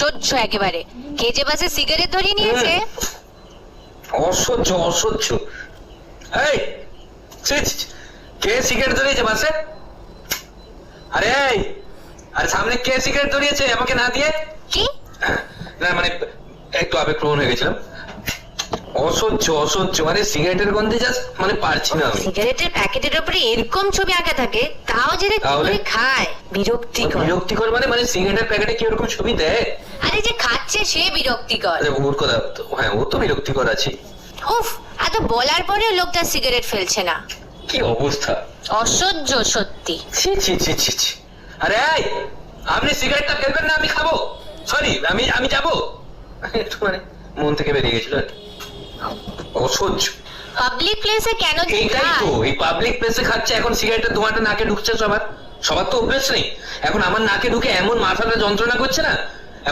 অসহ্য একেবারে। কে যে বাসে সিগারেট ধরিয়ে নিয়েছে। অসহ্য অসহ্য। এই ছি, ছি, ছি। কে সিগারেট ধরিয়েছে বাসে? আরে এই, আরে সামনে কে সিগারেট ধরিয়েছে আমাকে না দিয়ে? কি? না মানে একটু আবেগপ্রবণ হয়ে গেছিলাম। অসহ্য অসহ্য, মানে সিগারেটের গন্ধে জাস্ট মানে পারছি না আমি। সিগারেটের প্যাকেটের উপরে এরকম ছবি আঁকা থাকে, তাও যে কি তাহলে? করে খায়, বিরক্তিকর। বিরক্তিকর মানে মানে সিগারেটের প্যাকেটে কি ওরকম ছবি দেয়? আরে যে খাচ্ছে সে বিরক্তিকর। আরে ওর কথা তো, হ্যাঁ ও তো বিরক্তিকর আছে। উফ, এত বলার পরেও লোকটা সিগারেট ফেলছে না। কি অবস্থা! অসহ্য সত্যি। ছি ছি ছি ছি ছি। আরে এই, আপনি সিগারেটটা ফেলবেন না, আমি খাবো। সরি, আমি আমি যাবো। একটু মানে মন থেকে বেরিয়ে গেছিল আর কি। অসহ্য। পাবলিক প্লেসে কেন যে এইটাই খায়? তো, এই পাবলিক প্লেসে খাচ্ছে এখন সিগারেটের ধোঁয়াটা নাকে ঢুকছে সবার। সবার তো অভ্যেস নেই। এখন আমার নাকে ঢুকে এমন মাথাটা যন্ত্রণা করছে না,